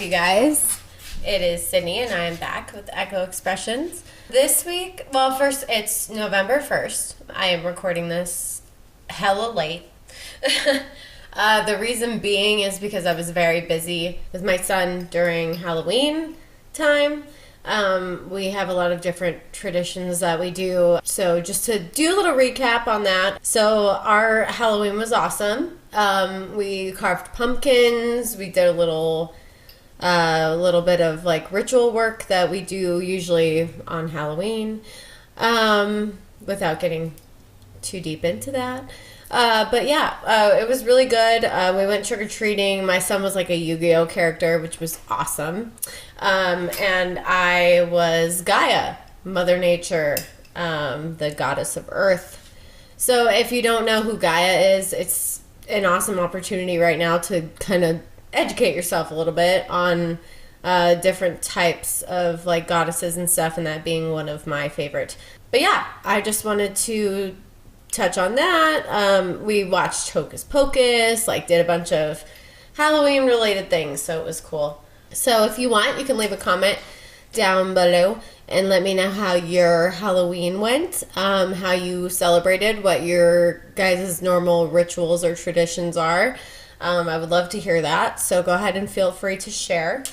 up, you guys? It is Sydney, and I am back with Echo Expressions. This week, well, first, it's November 1st. I am recording this hella late. The reason being is because I was very busy with my son during Halloween time. We have a lot of different traditions that we do. So just to do a little recap on that. So our Halloween was awesome. We carved pumpkins. We did a little bit of like ritual work that we do usually on Halloween, without getting too deep into that. But yeah, it was really good. We went trick-or-treating. My son was like a Yu-Gi-Oh character, which was awesome. And I was Gaia, Mother Nature, the goddess of Earth. So if you don't know who Gaia is, it's an awesome opportunity right now to kind of educate yourself a little bit on different types of like goddesses and stuff, and that being one of my favorite. But yeah, I just wanted to touch on that. We watched Hocus Pocus, like did a bunch of Halloween related things, so it was cool. So if you want, you can leave a comment down below and let me know how your Halloween went, how you celebrated, what your guys' normal rituals or traditions are. I would love to hear that, so go ahead and feel free to share.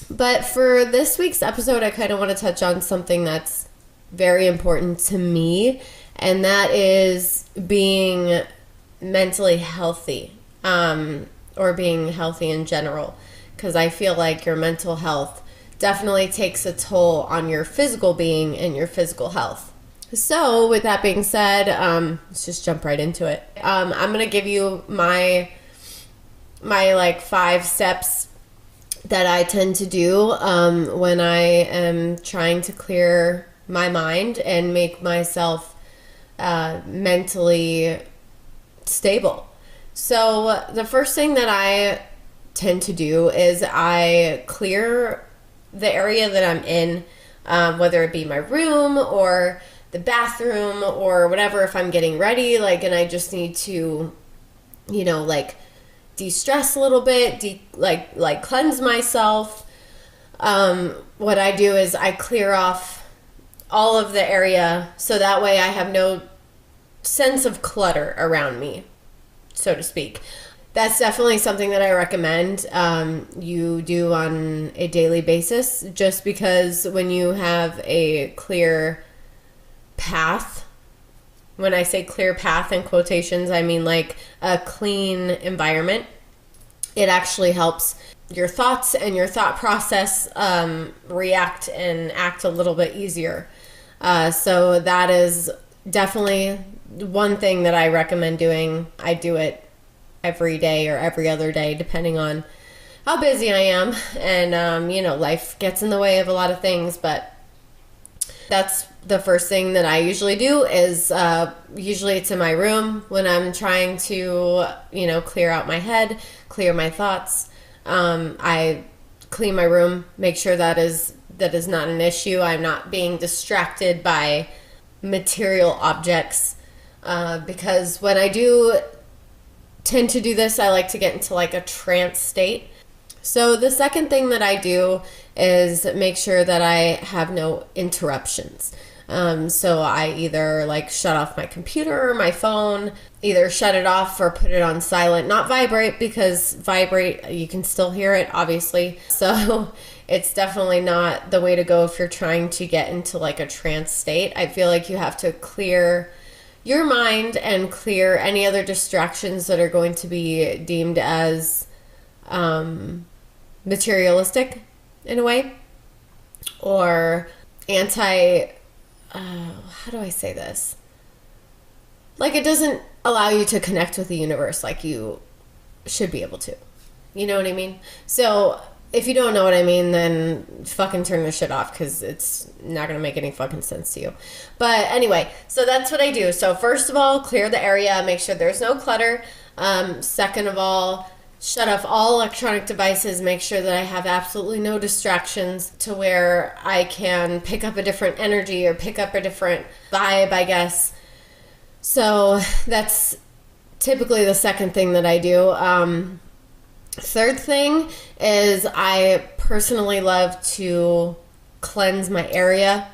But for this week's episode, I kind of want to touch on something that's very important to me, and that is being mentally healthy, or being healthy in general, because I feel like your mental health definitely takes a toll on your physical being and your physical health. So with that being said, let's just jump right into it. I'm going to give you my like 5 steps that I tend to do when I am trying to clear my mind and make myself mentally stable. So the first thing that I tend to do is I clear the area that I'm in, whether it be my room or the bathroom or whatever. If I'm getting ready, like, and I just need to, like de-stress a little bit, like cleanse myself. What I do is I clear off all of the area, so that way I have no sense of clutter around me, so to speak. That's definitely something that I recommend you do on a daily basis, just because when you have a clear path, when I say clear path in quotations, I mean like a clean environment, it actually helps your thoughts and your thought process react and act a little bit easier. So that is definitely one thing that I recommend doing. I do it every day or every other day, depending on how busy I am. And, life gets in the way of a lot of things, but that's the first thing that I usually do is, usually it's in my room when I'm trying to, clear out my head, clear my thoughts. I clean my room, make sure that is not an issue. I'm not being distracted by material objects, because when I do tend to do this, I like to get into like a trance state. So the second thing that I do is make sure that I have no interruptions. So I either like shut off my computer or my phone, either shut it off or put it on silent, not vibrate, because vibrate, you can still hear it, obviously. So it's definitely not the way to go if you're trying to get into like a trance state. I feel like you have to clear your mind and clear any other distractions that are going to be deemed as materialistic in a way, or how do I say this? Like, it doesn't allow you to connect with the universe like you should be able to. You know what I mean? So if you don't know what I mean, then fucking turn this shit off, because it's not going to make any fucking sense to you. But anyway, so that's what I do. So first of all, clear the area, make sure there's no clutter. Second of all, shut off all electronic devices, make sure that I have absolutely no distractions to where I can pick up a different energy or pick up a different vibe, I guess. So that's typically the second thing that I do. Third thing is I personally love to cleanse my area.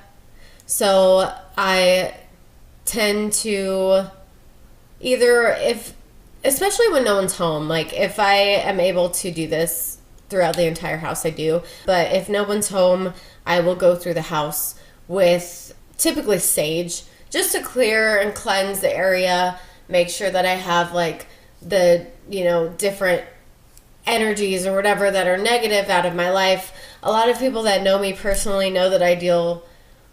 So I tend to especially when no one's home, like if I am able to do this throughout the entire house, I do. But if no one's home, I will go through the house with typically sage just to clear and cleanse the area, make sure that I have like the, different energies or whatever that are negative out of my life. A lot of people that know me personally know that I deal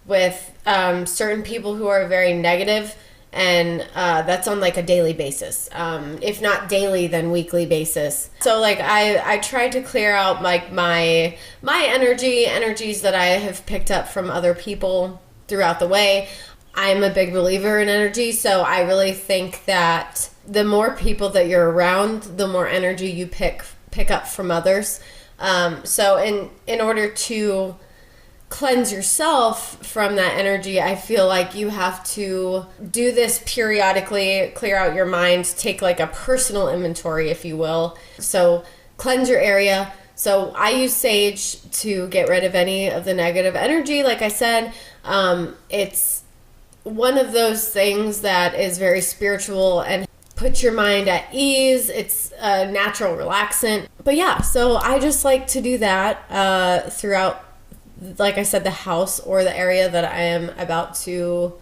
with certain people who are very negative, and that's on like a daily basis, if not daily then weekly basis. So like I try to clear out like my energies that I have picked up from other people throughout the way. I'm a big believer in energy, so I really think that the more people that you're around, the more energy you pick up from others. So in order to cleanse yourself from that energy, I feel like you have to do this periodically, clear out your mind, take like a personal inventory, if you will. So cleanse your area. So I use sage to get rid of any of the negative energy. Like I said, it's one of those things that is very spiritual and puts your mind at ease. It's a natural relaxant. But yeah, so I just like to do that throughout, like I said, the house or the area that I am about to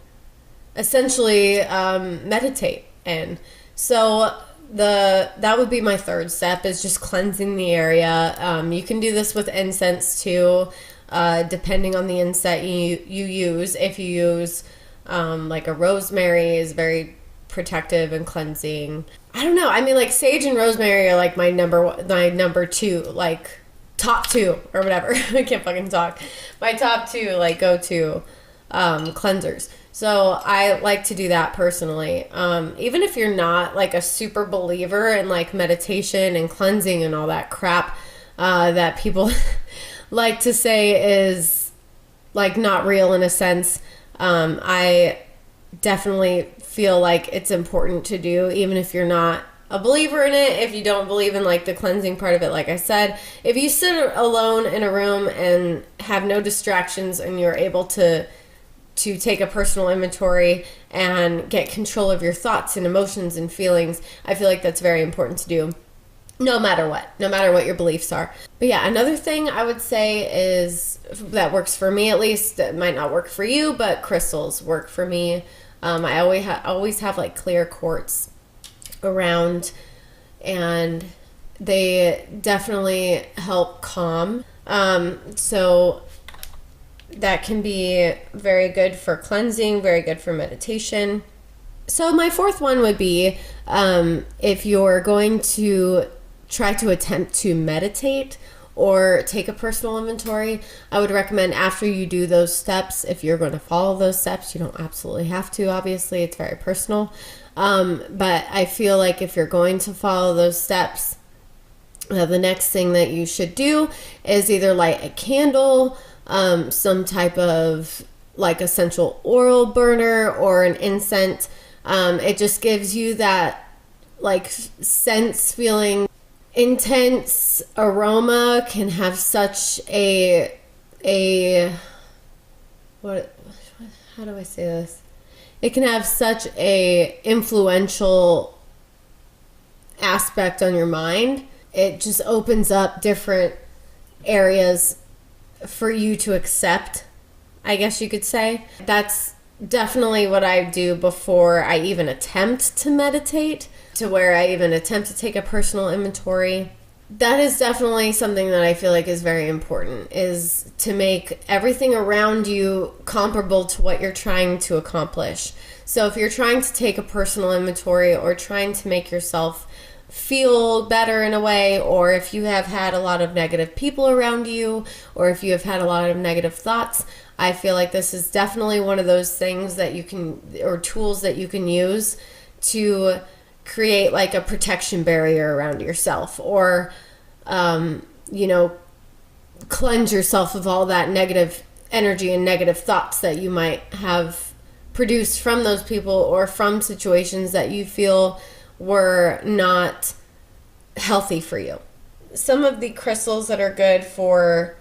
essentially meditate in. So that would be my third step, is just cleansing the area. You can do this with incense too, depending on the incense you use. If you use like a rosemary, is very protective and cleansing. I don't know. I mean, like sage and rosemary are like my number two, like top two or whatever. I can't fucking talk. My top two like go-to cleansers. So I like to do that personally. Even if you're not like a super believer in like meditation and cleansing and all that crap that people like to say is like not real in a sense, I definitely feel like it's important to do, even if you're not a believer in it. If you don't believe in like the cleansing part of it, like I said, if you sit alone in a room and have no distractions and you're able to take a personal inventory and get control of your thoughts and emotions and feelings, I feel like that's very important to do, no matter what your beliefs are. But yeah, another thing I would say is that works for me, at least. That might not work for you, but crystals work for me. I always have like clear quartz around, and they definitely help calm. So that can be very good for cleansing, very good for meditation. So my fourth one would be, if you're going to try to attempt to meditate or take a personal inventory, I would recommend after you do those steps, if you're going to follow those steps, you don't absolutely have to, obviously, it's very personal. But I feel like if you're going to follow those steps, the next thing that you should do is either light a candle, some type of like essential oil burner, or an incense. It just gives you that like sense feeling. Intense aroma can have such how do I say this? It can have such a influential aspect on your mind. It just opens up different areas for you to accept, I guess you could say. That's definitely what I do before I even attempt to meditate, to where I even attempt to take a personal inventory. That is definitely something that I feel like is very important, is to make everything around you comparable to what you're trying to accomplish. So if you're trying to take a personal inventory or trying to make yourself feel better in a way, or if you have had a lot of negative people around you, or if you have had a lot of negative thoughts, I feel like this is definitely one of those things that you can, or tools that you can use to create like a protection barrier around yourself, or cleanse yourself of all that negative energy and negative thoughts that you might have produced from those people or from situations that you feel were not healthy for you. some of the crystals that are good for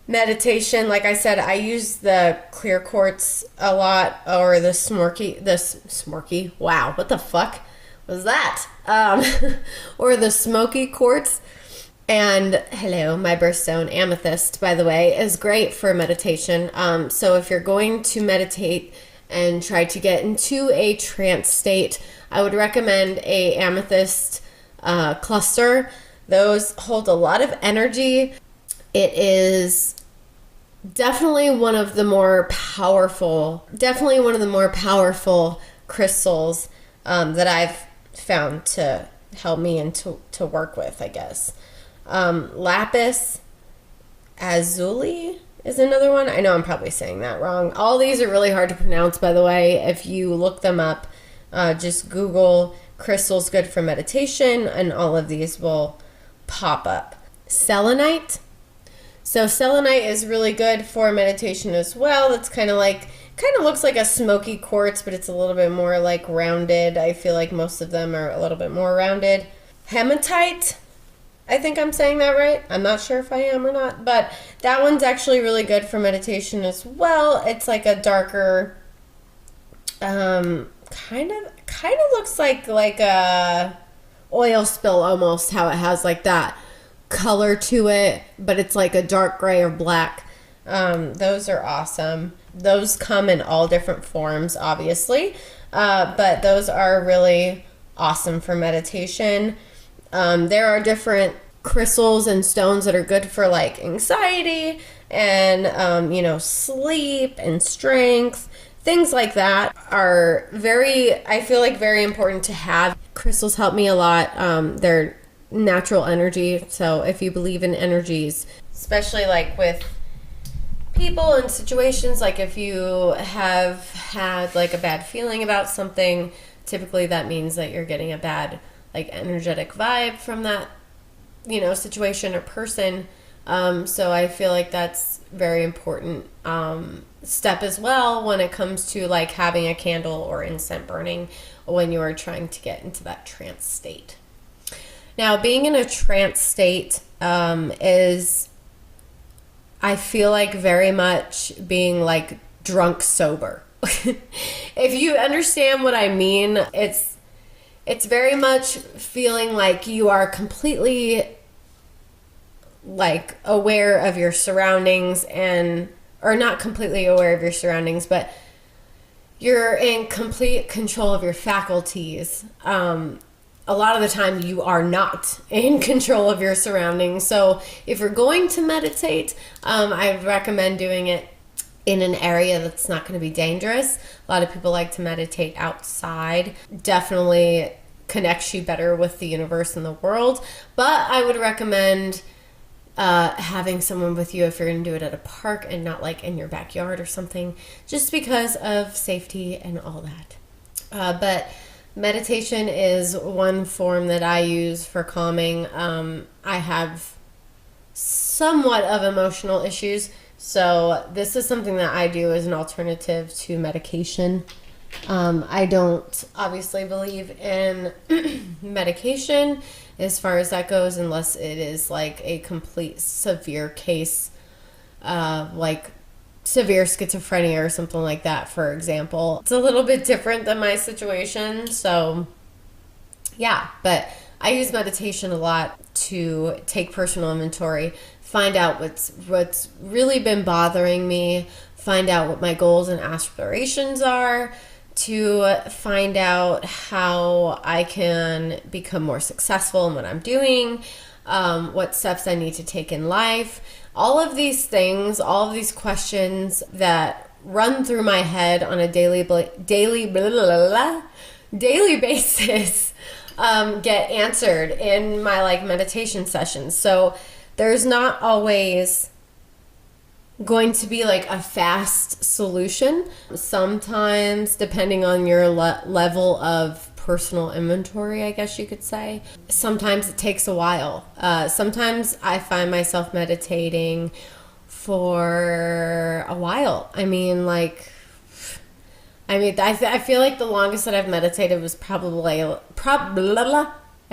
meditation, like I said, I use the clear quartz a lot, or the smorky, wow, what the fuck was that? Or the smoky quartz. And hello, my birthstone amethyst, by the way, is great for meditation. So if you're going to meditate and try to get into a trance state, I would recommend a amethyst cluster. Those hold a lot of energy. It is definitely one of the more powerful crystals that I've found to help me and to work with, I guess. Lapis lazuli is another one. I know I'm probably saying that wrong. All these are really hard to pronounce, by the way. If you look them up, just Google crystals good for meditation, and all of these will pop up. Selenite. So selenite is really good for meditation as well. It's kind of looks like a smoky quartz, but it's a little bit more like rounded. I feel like most of them are a little bit more rounded. Hematite. I think I'm saying that right. I'm not sure if I am or not, but that one's actually really good for meditation as well. It's like a darker, kind of looks like a oil spill almost, how it has like that color to it, but it's like a dark gray or black. Those are awesome. Those come in all different forms, obviously, but those are really awesome for meditation. There are different crystals and stones that are good for like anxiety and, sleep and strength. Things like that are I feel like very important to have. Crystals help me a lot. They're natural energy. So if you believe in energies, especially like with people and situations, like if you have had like a bad feeling about something, typically that means that you're getting a bad like energetic vibe from that, situation or person. So I feel like that's very important step as well when it comes to like having a candle or incense burning when you are trying to get into that trance state. Now, being in a trance state is, I feel like, very much being like drunk sober. If you understand what I mean, it's very much feeling like you are completely like aware of your surroundings, or not completely aware of your surroundings, but you're in complete control of your faculties. A lot of the time you are not in control of your surroundings. So if you're going to meditate, I recommend doing it in an area that's not going to be dangerous. A lot of people like to meditate outside. Definitely connects you better with the universe and the world. But I would recommend having someone with you if you're going to do it at a park and not like in your backyard or something, just because of safety and all that. But meditation is one form that I use for calming. I have somewhat of emotional issues, so this is something that I do as an alternative to medication. I don't obviously believe in medication as far as that goes, unless it is like a complete severe case, like severe schizophrenia or something like that, for example. It's a little bit different than my situation, so yeah, but I use meditation a lot to take personal inventory, find out what's really been bothering me, find out what my goals and aspirations are, to find out how I can become more successful in what I'm doing, what steps I need to take in life. All of these things, all of these questions that run through my head on a daily basis get answered in my like meditation sessions. So there's not always going to be like a fast solution. Sometimes, depending on your level of personal inventory, I guess you could say, sometimes it takes a while. Sometimes I find myself meditating for a while. I feel like the longest that I've meditated was probably I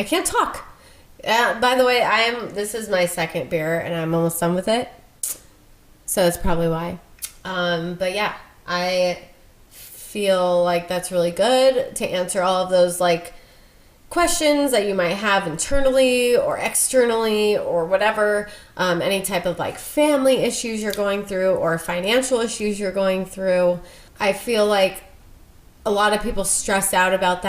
can't talk. By the way, this is my second beer and I'm almost done with it. So that's probably why. But yeah, I feel like that's really good to answer all of those like questions that you might have internally or externally or whatever, any type of like family issues you're going through or financial issues you're going through. I feel like a lot of people stress out about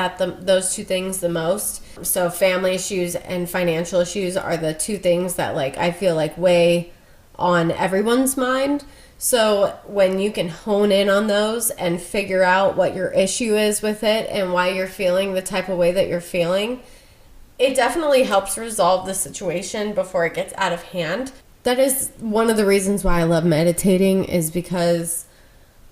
those two things the most. So family issues and financial issues are the two things that like I feel like weigh on everyone's mind. So when you can hone in on those and figure out what your issue is with it and why you're feeling the type of way that you're feeling, it definitely helps resolve the situation before it gets out of hand. That is one of the reasons why I love meditating, is because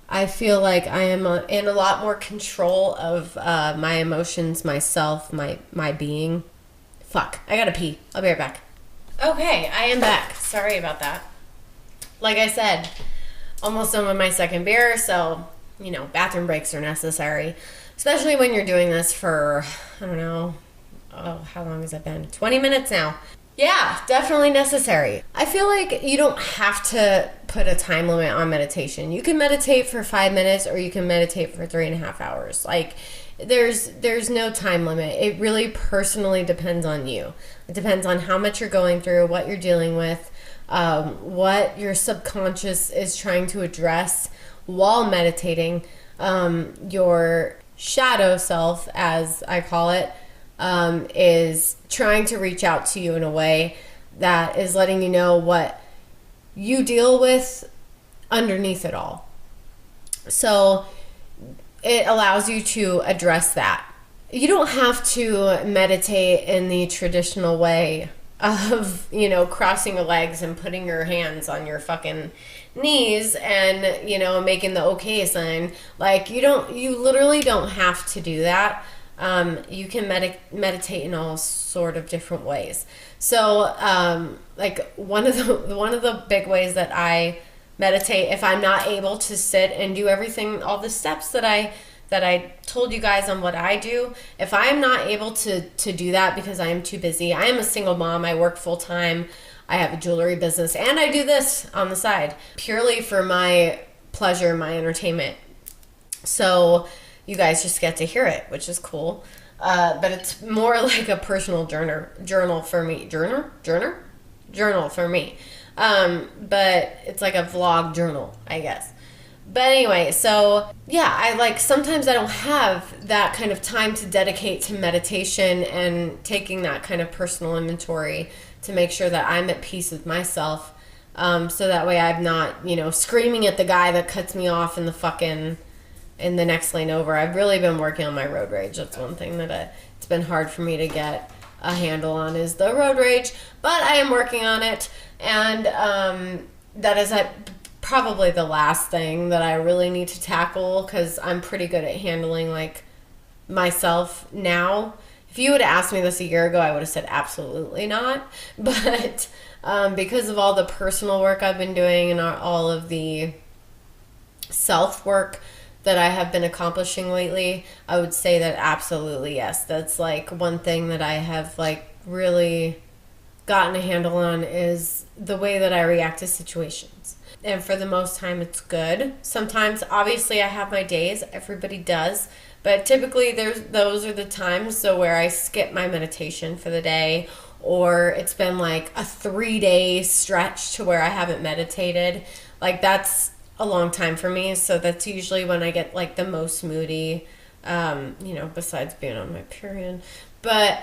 I feel like I am in a lot more control of my emotions, myself, my being. Fuck, I gotta pee. I'll be right back. Okay, I am back. Sorry about that. Like I said, almost done with my second beer, so, bathroom breaks are necessary. Especially when you're doing this for, I don't know, how long has it been? 20 minutes now. Yeah, definitely necessary. I feel like you don't have to put a time limit on meditation. You can meditate for 5 minutes or you can meditate for 3.5 hours. Like, there's no time limit. It really personally depends on you. It depends on how much you're going through, what you're dealing with, what your subconscious is trying to address while meditating. Your shadow self, as I call it, is trying to reach out to you in a way that is letting you know what you deal with underneath it all. So it allows you to address that. You don't have to meditate in the traditional way of, crossing your legs and putting your hands on your fucking knees and, making the okay sign. Like, you literally don't have to do that. You can meditate in all sort of different ways. So, like one of the big ways that I meditate, if I'm not able to sit and do everything, all the steps that I told you guys on what I do, if I'm not able to do that because I am too busy, I am a single mom, I work full time, I have a jewelry business, and I do this on the side purely for my pleasure, my entertainment. So you guys just get to hear it, which is cool. But it's more like a personal journal for me. Journal for me. But it's like a vlog journal, I guess. But anyway, so yeah, sometimes I don't have that kind of time to dedicate to meditation and taking that kind of personal inventory to make sure that I'm at peace with myself. So that way I'm not, screaming at the guy that cuts me off in the next lane over. I've really been working on my road rage. That's one thing that it's been hard for me to get a handle on, is the road rage. But I am working on it. And that is probably the last thing that I really need to tackle, because I'm pretty good at handling like myself now. If you would have asked me this a year ago, I would have said absolutely not. But because of all the personal work I've been doing and all of the self-work that I have been accomplishing lately, I would say that absolutely yes. That's like one thing that I have like really gotten a handle on, is the way that I react to situations. And for the most time, it's good. Sometimes, obviously, I have my days. Everybody does. But typically, those are the times where I skip my meditation for the day, or it's been like a 3-day stretch to where I haven't meditated. Like, that's a long time for me. So that's usually when I get like the most moody, besides being on my period. But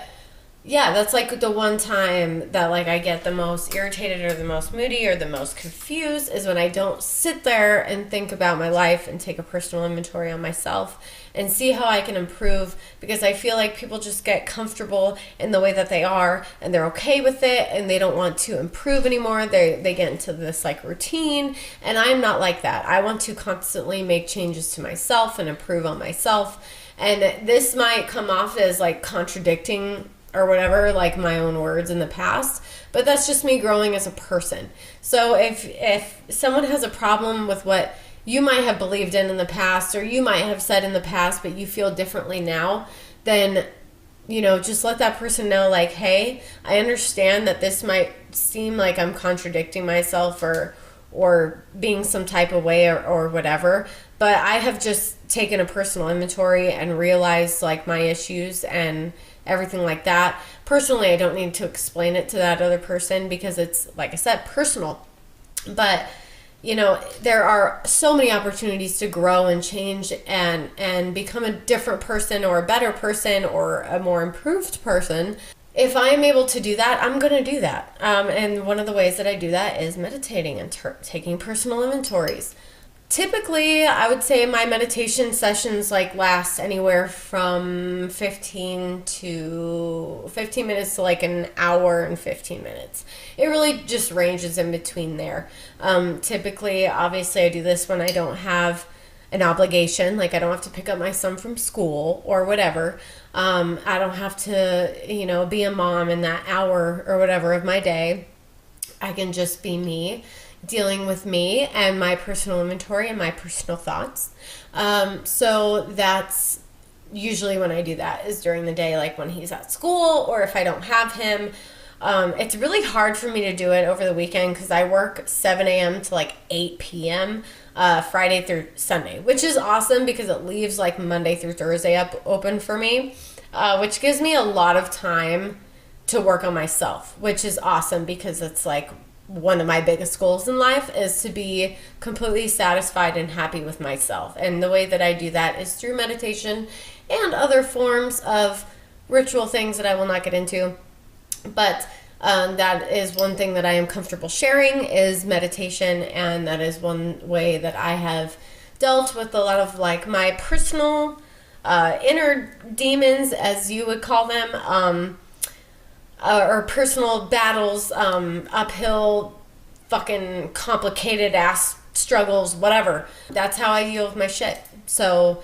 yeah, that's like the one time that like I get the most irritated or the most moody or the most confused, is when I don't sit there and think about my life and take a personal inventory on myself and see how I can improve. Because I feel like people just get comfortable in the way that they are and they're okay with it and they don't want to improve anymore. They get into this like routine, and I'm not like that. I want to constantly make changes to myself and improve on myself. And this might come off as like contradicting or whatever, like my own words in the past, but that's just me growing as a person. So if someone has a problem with what you might have believed in the past, or you might have said in the past, but you feel differently now, then just let that person know, like, hey, I understand that this might seem like I'm contradicting myself or being some type of way or whatever, but I have just taken a personal inventory and realized, like, my issues and everything like that. Personally, I don't need to explain it to that other person because it's, like I said, personal. But there are so many opportunities to grow and change and become a different person or a better person or a more improved person. If I am able to do that, I'm going to do that. And one of the ways that I do that is meditating and taking personal inventories. Typically, I would say my meditation sessions last anywhere from 15 minutes to like an hour and 15 minutes. It really just ranges in between there. Typically, obviously, I do this when I don't have an obligation, like I don't have to pick up my son from school or whatever. I don't have to, be a mom in that hour or whatever of my day. I can just be me, dealing with me and my personal inventory and my personal thoughts. So that's usually when I do that, is during the day, like when he's at school or if I don't have him. It's really hard for me to do it over the weekend because I work 7 a.m. to like 8 p.m. Friday through Sunday, which is awesome because it leaves like Monday through Thursday open for me, which gives me a lot of time to work on myself, which is awesome because it's like one of my biggest goals in life is to be completely satisfied and happy with myself. And the way that I do that is through meditation and other forms of ritual things that I will not get into. But that is one thing that I am comfortable sharing is meditation. And that is one way that I have dealt with a lot of like my personal inner demons, as you would call them, or personal battles, uphill, fucking complicated ass struggles, whatever. That's how I deal with my shit. So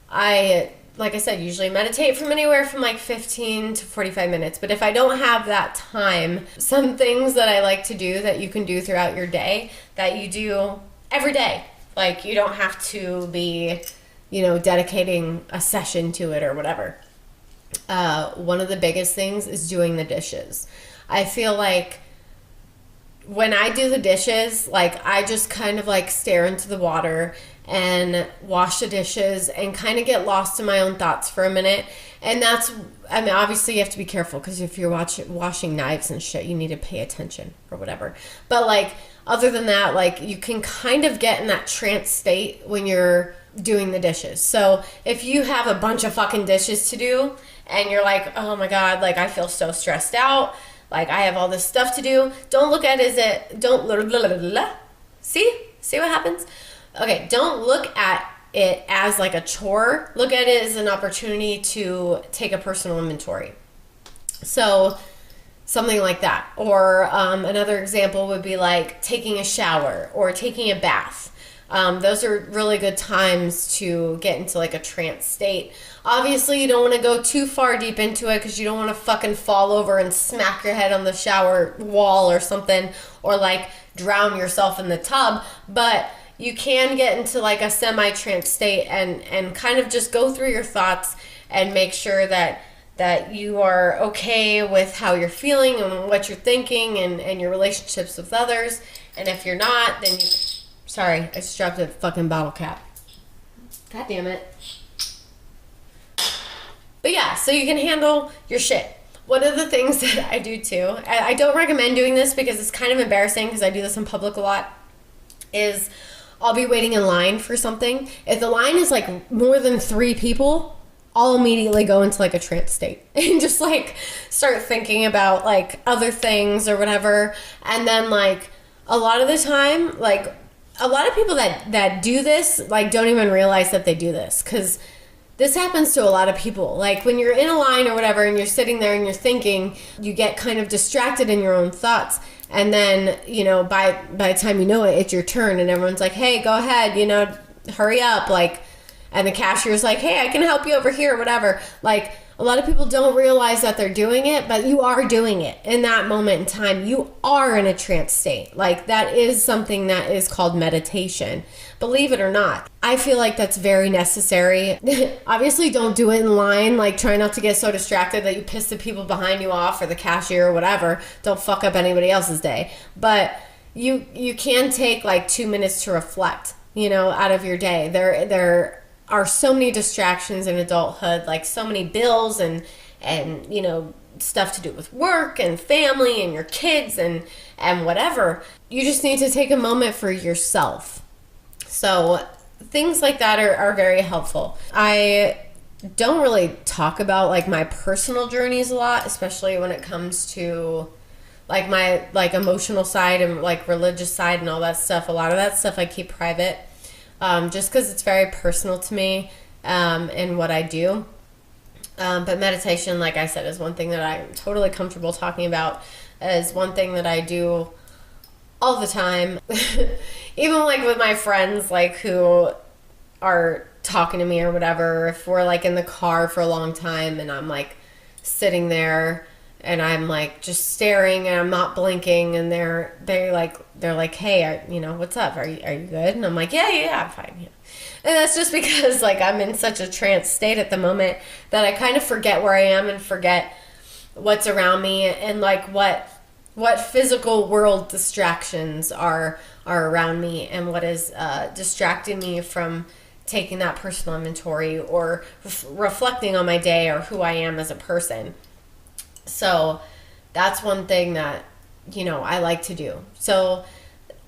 I, like I said, usually meditate from anywhere from like 15 to 45 minutes. But if I don't have that time, some things that I like to do that you can do throughout your day that you do every day. Like you don't have to be, dedicating a session to it or whatever. One of the biggest things is doing the dishes. I feel like when I do the dishes, like I just kind of like stare into the water and wash the dishes and kind of get lost in my own thoughts for a minute. And obviously you have to be careful because if you're washing knives and shit, you need to pay attention or whatever. But like, other than that, like you can kind of get in that trance state when you're doing the dishes. So if you have a bunch of fucking dishes to do and you're like, oh my God, like I feel so stressed out, like I have all this stuff to do, don't look at see what happens? Okay, don't look at it as like a chore. Look at it as an opportunity to take a personal inventory. So something like that. Or another example would be like taking a shower or taking a bath. Those are really good times to get into like a trance state. Obviously, you don't want to go too far deep into it because you don't want to fucking fall over and smack your head on the shower wall or something, or like drown yourself in the tub. But you can get into like a semi-trance state and kind of just go through your thoughts and make sure that you are okay with how you're feeling and what you're thinking and your relationships with others. And if you're not, then sorry, I just dropped a fucking bottle cap. God damn it. But yeah, so you can handle your shit. One of the things that I do too, I don't recommend doing this because it's kind of embarrassing because I do this in public a lot, is I'll be waiting in line for something. If the line is like more than 3 people, I'll immediately go into like a trance state and just like start thinking about like other things or whatever. And then like a lot of the time, like a lot of people that do this like don't even realize that they do this, because this happens to a lot of people. Like when you're in a line or whatever and you're sitting there and you're thinking, you get kind of distracted in your own thoughts. And then, by the time you know it, it's your turn and everyone's like, hey, go ahead, hurry up. Like, and the cashier's like, hey, I can help you over here, whatever. Like, A lot of people don't realize that they're doing it, but you are doing it in that moment in time. You are in a trance state. Like, that is something that is called meditation. Believe it or not. I feel like that's very necessary. Obviously, don't do it in line. Like, try not to get so distracted that you piss the people behind you off or the cashier or whatever. Don't fuck up anybody else's day. But you can take like 2 minutes to reflect, out of your day. There are so many distractions in adulthood, like so many bills and stuff to do with work and family and your kids and whatever. You just need to take a moment for yourself. So things like that are very helpful. I don't really talk about like my personal journeys a lot, especially when it comes to like my like emotional side and like religious side and all that stuff. A lot of that stuff I keep private. Just because it's very personal to me and what I do. But meditation, like I said, is one thing that I'm totally comfortable talking about, is one thing that I do all the time. Even like with my friends, like who are talking to me or whatever, if we're like in the car for a long time and I'm like sitting there and I'm like just staring and I'm not blinking, and they're like, hey, what's up? Are you good? And I'm like, yeah, I'm fine. Yeah. And that's just because like I'm in such a trance state at the moment that I kind of forget where I am and forget what's around me and like what physical world distractions are around me and what is distracting me from taking that personal inventory or reflecting on my day or who I am as a person. So that's one thing that, I like to do. So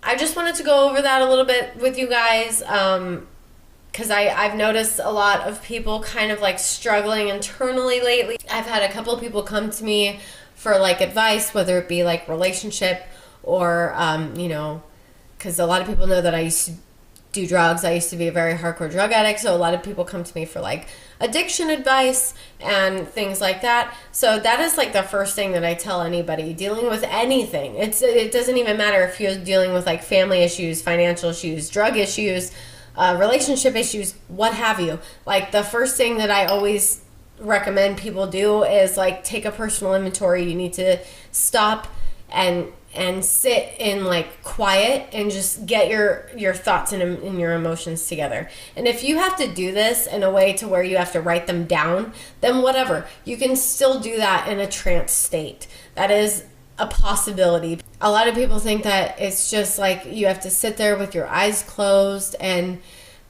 I just wanted to go over that a little bit with you guys, because I've noticed a lot of people kind of like struggling internally lately. I've had a couple of people come to me for like advice, whether it be like relationship or, because a lot of people know that I used to do drugs. I used to be a very hardcore drug addict, so a lot of people come to me for like addiction advice and things like that. So that is like the first thing that I tell anybody dealing with anything. It doesn't even matter if you're dealing with like family issues, financial issues, drug issues, relationship issues, what have you. Like the first thing that I always recommend people do is like take a personal inventory. You need to stop and sit in like quiet and just get your thoughts and your emotions together. And if you have to do this in a way to where you have to write them down, then whatever. You can still do that in a trance state. That is a possibility. A lot of people think that it's just like you have to sit there with your eyes closed and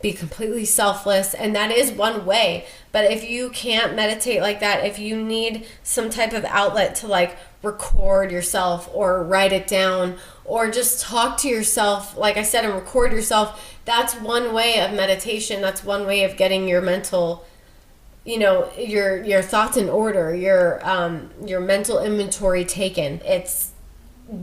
be completely selfless, and that is one way. But if you can't meditate like that, if you need some type of outlet to like record yourself or write it down or just talk to yourself, like I said, and record yourself, that's one way of meditation. That's one way of getting your mental, your thoughts in order, your mental inventory taken. It's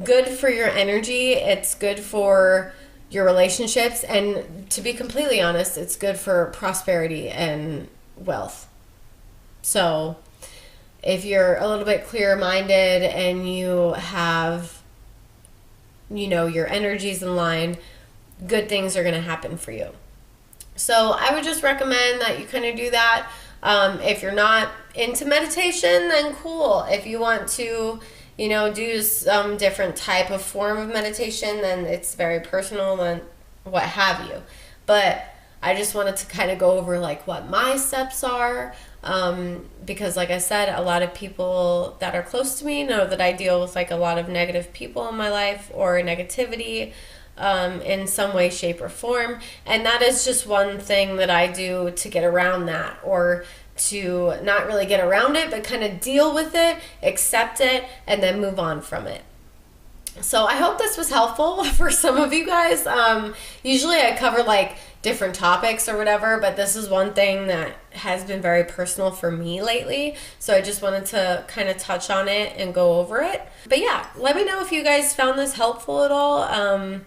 good for your energy. It's good for your relationships, and to be completely honest, it's good for prosperity and wealth. So if you're a little bit clear-minded and you have, your energies in line, good things are going to happen for you. So I would just recommend that you kind of do that. If you're not into meditation, then cool. If you want to do some different type of form of meditation, then it's very personal and what have you. But I just wanted to kind of go over like what my steps are, because like I said, a lot of people that are close to me know that I deal with like a lot of negative people in my life or negativity in some way, shape, or form. And that is just one thing that I do to get around that, or to not really get around it, but kind of deal with it, accept it, and then move on from it. So I hope this was helpful for some of you guys. Usually I cover like different topics or whatever, but this is one thing that has been very personal for me lately. So I just wanted to kind of touch on it and go over it. But yeah, let me know if you guys found this helpful at all.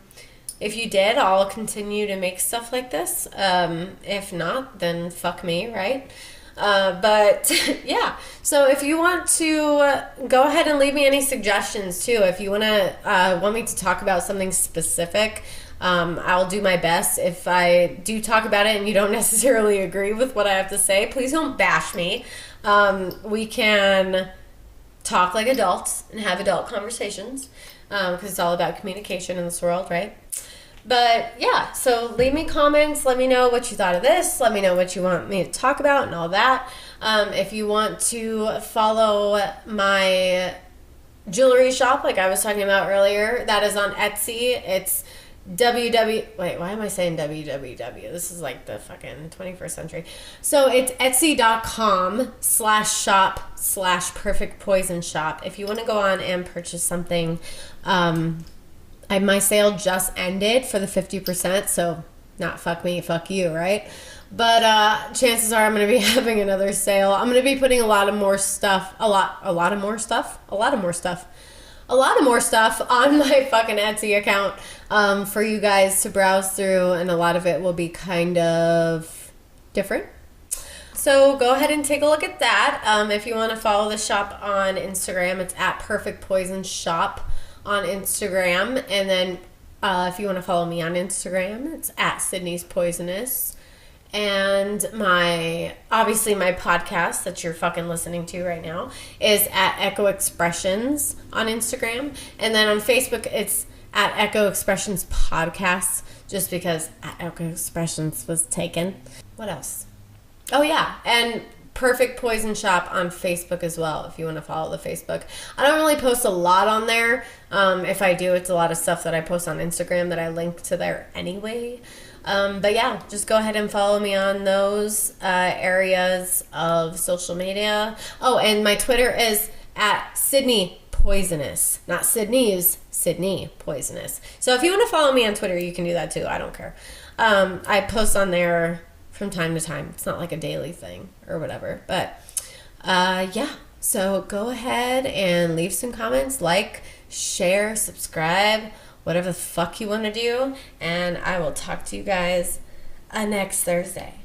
If you did, I'll continue to make stuff like this. If not, then fuck me, right? But yeah, so if you want to go ahead and leave me any suggestions too, if you want me to talk about something specific, I'll do my best. If I do talk about it and you don't necessarily agree with what I have to say, please don't bash me. We can talk like adults and have adult conversations, because it's all about communication in this world, right? But yeah, so leave me comments. Let me know what you thought of this. Let me know what you want me to talk about and all that. If you want to follow my jewelry shop, like I was talking about earlier, that is on Etsy. It's wait, why am I saying www? This is like the fucking 21st century. So it's etsy.com/shop/perfect poison shop. If you want to go on and purchase something, my sale just ended for the 50%, so not fuck me, fuck you, right? But chances are I'm going to be having another sale. I'm going to be putting a lot of more stuff on my fucking Etsy account for you guys to browse through, and a lot of it will be kind of different. So go ahead and take a look at that. If you want to follow the shop on Instagram, it's at Perfect Poison Shop on Instagram. And then if you want to follow me on Instagram, it's at Sydney's Poisonous. And my podcast that you're fucking listening to right now is at Echo Expressions on Instagram. And then on Facebook, it's at Echo Expressions Podcast, just because at Echo Expressions was taken. What else? Oh, yeah. And Perfect Poison Shop on Facebook as well, if you want to follow the Facebook. I don't really post a lot on there. If I do, it's a lot of stuff that I post on Instagram that I link to there anyway. But yeah, just go ahead and follow me on those areas of social media. Oh, and my Twitter is at Sydney Poisonous. Not Sydney's, Sydney Poisonous. So if you want to follow me on Twitter, you can do that too. I don't care. I post on there from time to time. It's not like a daily thing or whatever. But yeah, so go ahead and leave some comments, like, share, subscribe, whatever the fuck you want to do, and I will talk to you guys next Thursday.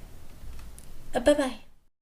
Bye-bye.